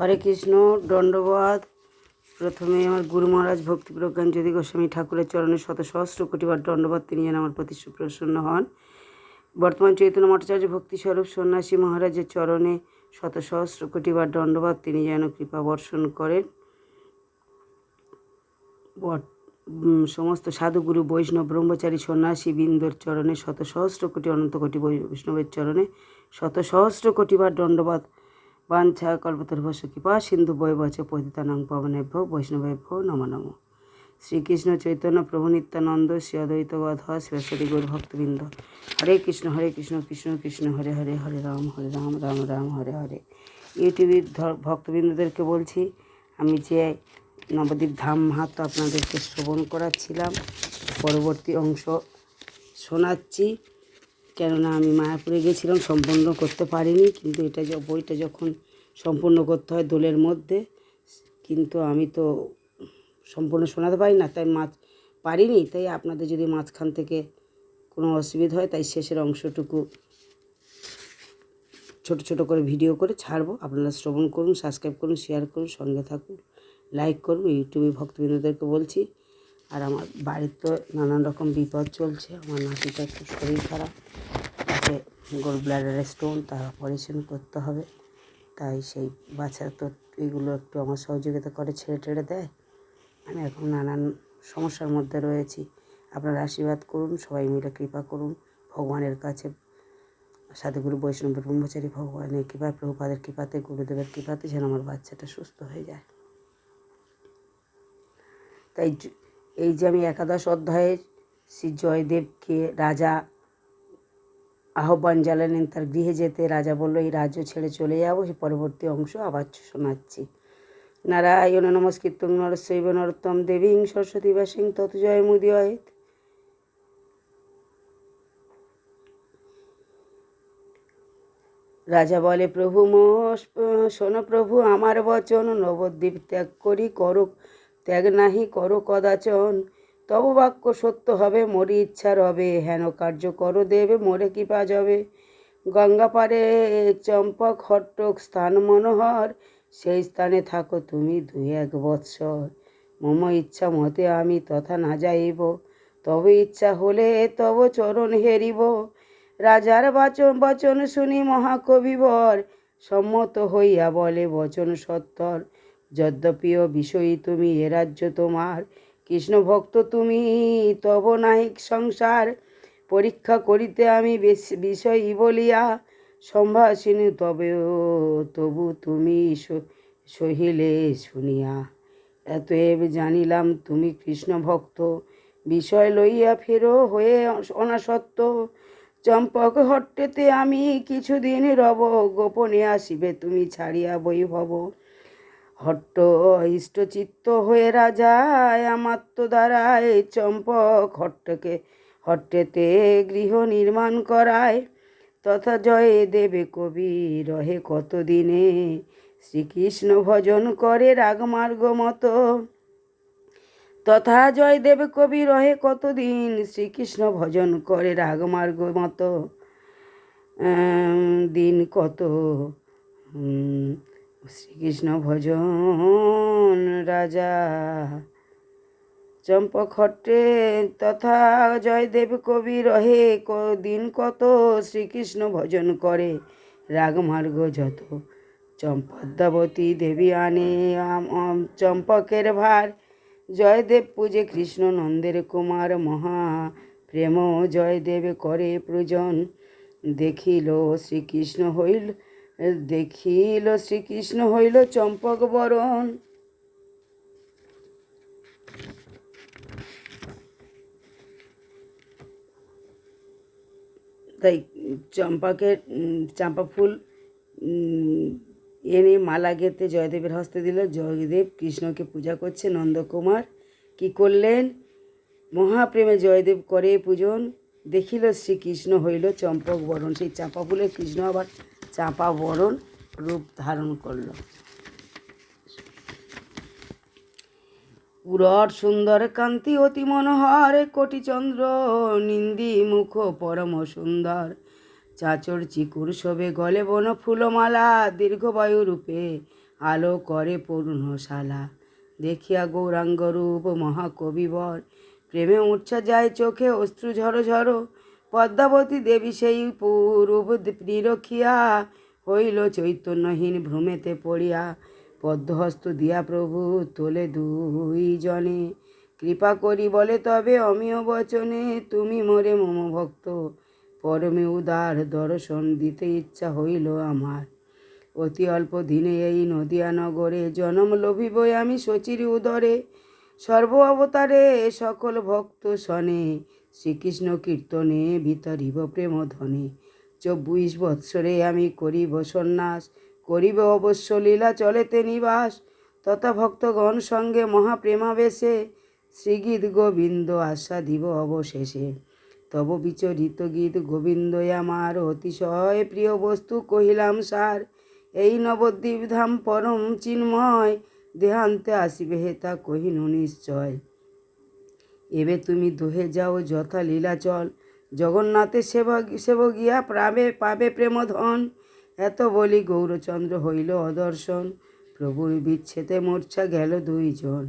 হরে কৃষ্ণ। দণ্ডবাদ। প্রথমে আমার গুরু মহারাজ ভক্তি প্রজ্ঞান জ্যোতি গোস্বামী ঠাকুরের চরণে শত সহস্র কোটিবার দণ্ডবাদ। তিনি যেন আমার প্রতি সুপ্রসন্ন হন। বর্তমান চৈতন্য মঠাচার্য ভক্তিস্বরূপ সন্ন্যাসী মহারাজের চরণে শত সহস্র কোটিবার দণ্ডবাদ। তিনি যেন কৃপা বর্ষণ করেন। সমস্ত সাধুগুরু বৈষ্ণব ব্রহ্মচারী সন্ন্যাসী বৃন্দর চরণে শত সহস্র কোটি অনন্ত কোটি বৈষ্ণবের চরণে শত সহস্র কোটিবার দণ্ডবাদ। বাঞ্ছা কল্পতরুভ্যশ্চ কৃপা সিন্ধু বৈবচ পতিতানাং পাবনেভ্যো বৈষ্ণবেভ্যো নমো নমঃ। শ্রীকৃষ্ণ চৈতন্য প্রভু নিত্যানন্দ শ্রী অদ্বৈত গদাধর শিবাসাদি গৌর ভক্তবৃন্দ। হরে কৃষ্ণ কৃষ্ণ কৃষ্ণ হরে হরে, হরে রাম রাম রাম হরে হরে। ইউটিউবের ভক্তবৃন্দদেরকে বলছি, আমি যে নবদ্বীপ ধাম মাহাত্ম আপনাদেরকে শ্রবণ করাচ্ছিলাম, পরবর্তী অংশ শোনাচ্ছি। কেননা আমি মায়াপুরে গেছিলাম, সম্পূর্ণ করতে পারিনি, কিন্তু বইটা যখন সম্পূর্ণ করতে হয় দোলের মধ্যে, কিন্তু আমি তো সম্পূর্ণ শোনাতে পারি না, তাই পারিনি। তাই আপনাদের যদি মাঝখান থেকে কোনো অসুবিধা হয়, তাই শেষের অংশটুকু ছোট ছোট করে ভিডিও করে ছাড়বো। আপনারা শ্রবণ করুন, সাবস্ক্রাইব করুন, শেয়ার করুন, সঙ্গে থাকুন, লাইক করুন। ইউটিউবে ভক্তবৃন্দদেরকে বলছি। আর আমার বাড়ির তো নানান রকম বিপদ চলছে। আমার নাতিটা একটু শরীর খারাপ, তাকে গোল ব্লাডারে স্টোন, তার অপারেশন করতে হবে। তাই সেই বাচ্চারা তো এইগুলো একটু আমার সহযোগিতা করে, ছেড়ে টেড়ে দেয়। আমি এখন নানান সমস্যার মধ্যে রয়েছি। আপনারা আশীর্বাদ করুন, সবাই মিলে কৃপা করুন ভগবানের কাছে। সাধুগুরু বৈষ্ণব ব্রহ্মচারী ভগবানের কৃপায়, প্রভুপাদের কৃপাতে, গুরুদেবের কৃপাতে যেন আমার বাচ্চাটা সুস্থ হয়ে যায়। তাই এই যে আমি একাদশ অধ্যায়ে শ্রী জয়দেবকে রাজা আহ্বান জানালেন তার গৃহে যেতে। রাজা বলল, এই রাজ্য ছেড়ে চলে যাবো। সে পরবর্তী অংশ আবার শোনাচ্ছি। নারায়ণ নমস্কৃত্যং নরচৈব নরোত্তমং দেবীং সরস্বতী ভাসিং তৎ জয়মুদীরয়েৎ। রাজা বলে, প্রভু শোনো প্রভু আমার বচন, নবদ্বীপ ত্যাগ করি করো, ত্যাগ নাহি করো কদাচন। তব বাক্য সত্য হবে, মরি ইচ্ছা রবে, হেন কার্য করো দেবে, মোরে কৃপা যাবে। গঙ্গা পারে চম্পক হট্টক স্থান মনোহর, সেই স্থানে থাকো তুমি 2-1 বৎসর। মম ইচ্ছা মতে আমি তথা না যাইব, তবে ইচ্ছা হলে তব চরণ হেরিব। রাজার বচন শুনি মহাকবিবর, সম্মত হইয়া বলে বচন সত্তর। যদ্যপিও বিষয়ী তুমি, এ রাজ্য তোমার, কৃষ্ণ ভক্ত তুমি তব নাহিক সংসার। পরীক্ষা করিতে আমি বিষয়ী বলিয়া, সম্ভাষিনী তবু তুমি সহিলে শুনিয়া। এতএব জানিলাম তুমি কৃষ্ণ ভক্ত, বিষয় লইয়া ফেরো হয়ে অনাসক্ত। চম্পক হট্টেতে আমি কিছুদিন রব, গোপনে আসিবে তুমি ছাড়িয়া বৈভব। হট্ট ইষ্টচিত্ত হয়ে রাজা আমাত্ম দ্বারায়, চম্পক হট্টেতে গৃহ নির্মাণ করায়। তথা জয় দেবে কবি রহে কতদিনে, শ্রীকৃষ্ণ ভজন করে রাগমার্গ মতো। তথা জয়দেব কবি রহে কতদিন, শ্রীকৃষ্ণ ভজন করে রাগমার্গ মতো। দিন কত শ্রীকৃষ্ণ ভজন রাজা চম্পক হট্টে। তথা জয়দেব কবি রহে দিন কত, শ্রীকৃষ্ণ ভজন করে রাগমার্গ যত। পদ্মাবতী দেবী আনে চম্পকের ভার, জয়দেব পূজে কৃষ্ণ নন্দের কুমার। মহা প্রেম জয়দেব করে পূজন, দেখিল শ্রীকৃষ্ণ হইল চম্পক বরণ। তাই চাম্পা ফুল এনে মালা গেঁথে জয়দেবের হস্তে দিল। জয়দেব কৃষ্ণকে পূজা করছে। নন্দকুমার কি করলেন? মহাপ্রেমে জয়দেব করে পূজন, দেখিল শ্রীকৃষ্ণ হইল চম্পক বরণ। সেই চাঁপা ফুলের কৃষ্ণ আবার চাঁপা বরণ রূপ ধারণ করল। উরট সুন্দর কান্তি অতি মনোহর, কোটি চন্দ্র নিন্দি মুখ পরম সুন্দর। চাচর চিকুর শোভে গলে বন ফুলমালা, দীর্ঘবায়ু রূপে আলো করে পূর্ণশালা। দেখিয়া গৌরাঙ্গ রূপ মহাকবিবর, প্রেমে মূর্ছা যায় চোখে অশ্রু ঝরো ঝরো। পদ্মাবতী দেবী সেই রূপ নিরখিয়া হইল চৈতন্যহীন ভ্রমেতে পড়িয়া। পদ্মহস্ত দিয়া প্রভু তোলে দুই জনে, কৃপা করি বলে তবে অমিয় বচনে। তুমি মোরে মম ভক্ত পরমে উদার, দর্শন দিতে ইচ্ছা হইল আমার। অতি অল্প দিনে এই নদিয়া নগরে জনম লভিব আমি শচীর উদরে। সর্ব অবতারে সকল ভক্ত শনে, শ্রীকৃষ্ণ কীর্তনে বিতরিব প্রেম ধনে। 24 বৎসরে আমি করিব সন্ন্যাস, করিব অবশ্য লীলা চলেতে নিবাস। তথা ভক্তগণ সঙ্গে মহাপ্রেমাবেশে, শ্রীগীত গোবিন্দ আশা দিব অবশেষে। তব বিচরিত গীত গোবিন্দই আমার, অতিশয় প্রিয় বস্তু কহিলাম সার। এই নবদ্বীপ ধাম পরম চিন্ময়, দেহান্তে আসিবে হেতা কহিনু নিশ্চয়। এবে তুমি দোহে যাও যথা লীলাচল, জগন্নাথের সেব গিয়া পাবে প্রেমধন। এত বলি গৌরচন্দ্র হইল অদর্শন, প্রভুর বিচ্ছেদে মূর্ছা গেল দুইজন।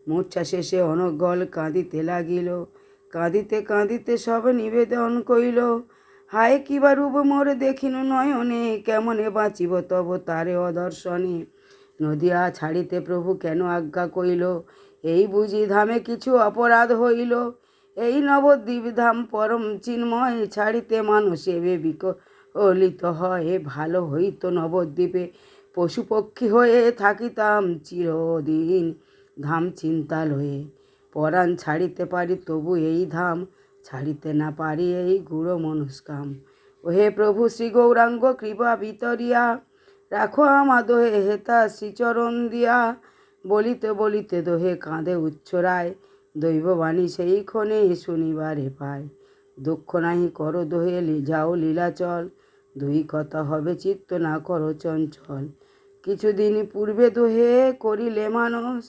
মূর্ছা শেষে অনর্গল কাঁদিতে লাগিল, কাঁদিতে কাঁদিতে সব নিবেদন কইল। হায় কিবা রূপ মোর দেখিনু নয়নে, কেমনে বাঁচিব তব তারে অদর্শনে। নদিয়া ছাড়িতে প্রভু কেন আজ্ঞা কইল, এই বুঝি ধামে কিছু অপরাধ হইল। এই নবদ্বীপ ধাম পরম চিন্ময়, ছাড়িতে মানুষ এবে বিকলিত হয়। ভালো হইত নবদ্বীপে পশু পক্ষী হয়ে থাকিতাম চিরদিন, ধাম চিন্তালয়ে। পরাণ ছাড়িতে পারি তবু এই ধাম, ছাড়িতে না পারি এই গুড় মনস্কাম। ওহে প্রভু শ্রী গৌরাঙ্গ কৃপা বিতরিয়া, রাখো আমা দোহে হেতা শ্রীচরণ দিয়া। বলিতে বলিতে দোহে কাঁদে উচ্ছরায়, দৈববাণী সেই ক্ষণে শুনিবারে পায়। দুঃখ নাহি করো দোহে যাও লীলাচল, দুই কথা হবে চিত্ত না করো চঞ্চল। কিছুদিন পূর্বে দোহে করিলে মানস,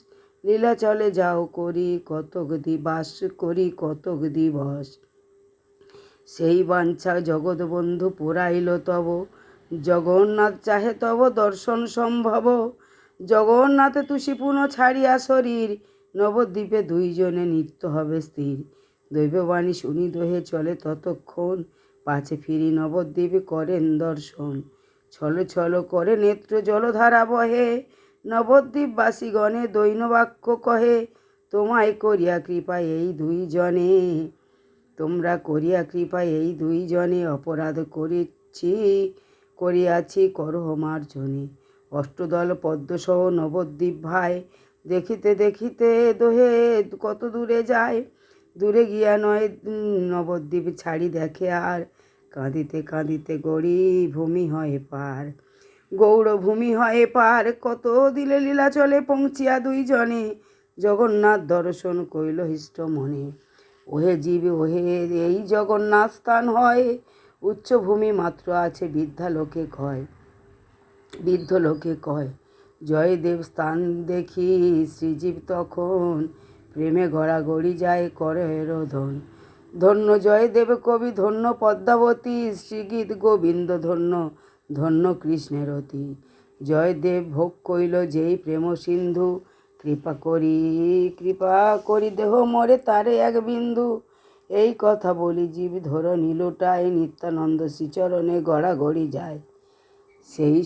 লীলাচলে যাও করি কতক দিবাস, করি কতক দিবস। সেই বাঞ্ছা জগৎবন্ধু পুরাইল তব, জগন্নাথ চাহে তব দর্শন সম্ভব। জগন্নাথ তুষি পুনঃ ছাড়িয়া শরীর, নবদ্বীপে দুইজনে নিত্য হবে স্থির। দৈববাণী শুনি দোহে চলে ততক্ষণ, পাছে ফিরি নবদ্বীপে করেন দর্শন। ছল ছল করে নেত্র জলধারা বহে, নবদ্বীপবাসীগণে দৈন বাক্য কহে। তোমায় করিয়া কৃপা এই দুইজনে, তোমরা করিয়া কৃপা এই দুইজনে। অপরাধ করিয়াছি করহ মার্জনে। অষ্টদল পদ্মসহ নবদ্বীপ ভাই, দেখিতে দেখিতে দোহে কত দূরে যায়। দূরে গিয়া নয় নবদ্বীপ ছাড়ি দেখে আর, কাঁদিতে কাঁদিতে গৌরী ভূমি হয় পার। গৌর ভূমি হয় পার, কত দিলে লীলা চলে পৌঁছিয়া দুইজনে। জগন্নাথ দর্শন কইল হিষ্ট মনে, ওহে জীব ওহে এই জগন্নাথ স্থান হয়। উচ্চভূমি মাত্র আছে বৃদ্ধ লোকে কয়। জয়দেব স্থান দেখি শ্রীজীব তখন, প্রেমে গড়াগড়ি যায় করে রোধন। ধন্য জয়দেব কবি, ধন্য পদ্মাবতী, শ্রীগীত গোবিন্দ ধন্য, ধন্য কৃষ্ণের অতি। জয়দেব ভোগ কইল যেই প্রেম সিন্ধু, কৃপা করি দেহ মরে তারে এক বিন্দু। এই কথা বলি জীব ধর নীলটায়, নিত্যানন্দ শ্রীচরণে গড়াগড়ি যায়। সেই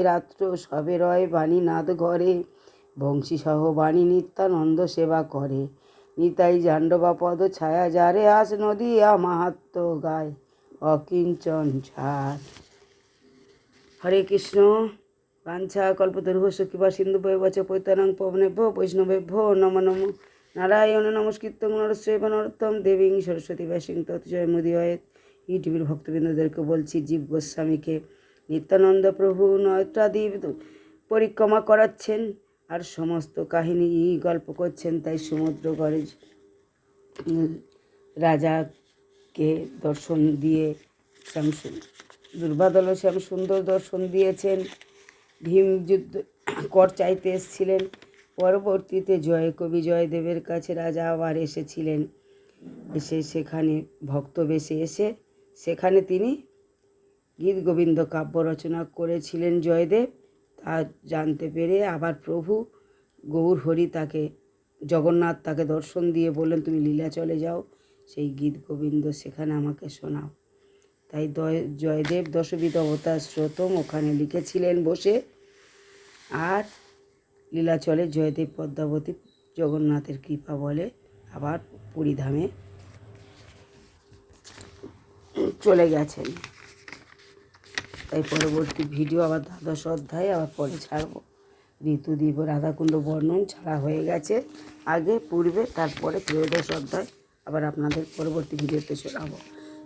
রাত্র সবে রয় বাণীনাথ ঘরে, বংশীসহ বাণী নিত্যানন্দ সেবা করে। নিতাই জাণ্ডবা পদ ছায়া যারে আস, নদিয়া মাহাত্ম গায় অকিঞ্চন ছাড়। হরে কৃষ্ণ। বাঞ্ছা কল্পতরুঃ কৃপা সিন্ধুভ্যশ্চ পতিতানাং পাবনেভ্যো বৈষ্ণবেভ্যো নমো নমো। নারায়ণ নমস্কৃত্যং নরস্যৈব নরোত্তমং দেবীং সরস্বতী ব্যাসিং তৎজয় মুদীরয়েৎ। ইউটিউবের ভক্তবৃন্দদেরকে বলছি, জীব গোস্বামীকে নিত্যানন্দ প্রভু নয়টাদ্বীপ পরিক্রমা করাচ্ছেন আর সমস্ত কাহিনী গল্প করছেন। তাই সমুদ্র গড়ে রাজাকে দর্শন দিয়ে দুর্বাদল শ্যাম সুন্দর দর্শন দিয়েছেন। ভীম যুদ্ধ কর চাইতে এসেছিলেন। পরবর্তীতে কবি জয়দেবের কাছে রাজা আবার এসেছিলেন। সেখানে ভক্ত বেশে এসে সেখানে তিনি গীত গোবিন্দ কাব্য রচনা করেছিলেন জয়দেব। তা জানতে পেরে আবার প্রভু গৌর হরি তাকে জগন্নাথ তাকে দর্শন দিয়ে বললেন, তুমি লীলাচলে যাও, সেই গীত গোবিন্দ সেখানে আমাকে শোনাও। তাই জয়দেব দশবিধ অবতার শ্রোতম ওখানে লিখেছিলেন বসে। আর লীলাচলে জয়দেব পদ্মাবতী জগন্নাথের কৃপা বলে আবার পুরীধামে চলে গেছেন। তাই পরবর্তী ভিডিও আবার দ্বাদশ অধ্যায়ে আবার পরে ছাড়ব। ঋতুদ্বীপ রাধাকুণ্ড বর্ণন ছাড়া হয়ে গেছে আগে পূর্বে, তারপরে ত্রয়োদশ অধ্যায় আবার আপনাদের পরবর্তী ভিডিওতে শোনাবো।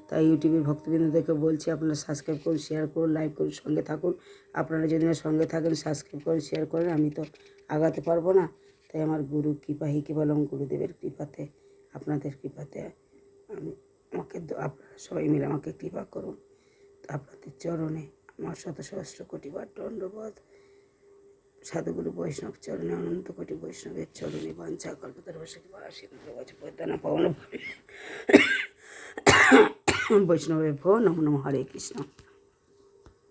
তাই ইউটিউবের ভক্তবৃন্দদেরকে বলছি, আপনারা সাবস্ক্রাইব করুন, শেয়ার করুন, লাইক করুন, সঙ্গে থাকুন। আপনারা যদি না সঙ্গে থাকেন, সাবস্ক্রাইব করেন, শেয়ার করেন, আমি তো আগাতে পারবো না। তাই আমার গুরু কৃপা হি কেবলম গুরুদেবের কৃপাতে, আপনাদের কৃপাতে আমাকে আপনারা সবাই মিলে আমাকে কৃপা করুন। আপনাদের চরণে আমার শত সহস্র কোটিবার দণ্ডবোধ। সাধুগুরু বৈষ্ণব চরণে অনন্ত কোটি বৈষ্ণবের চরণে বাঞ্ছা কল্পতরুবশী পদ্মানা পাবন বৈষ্ণবের ভো নমো নমঃ। হরে কৃষ্ণ।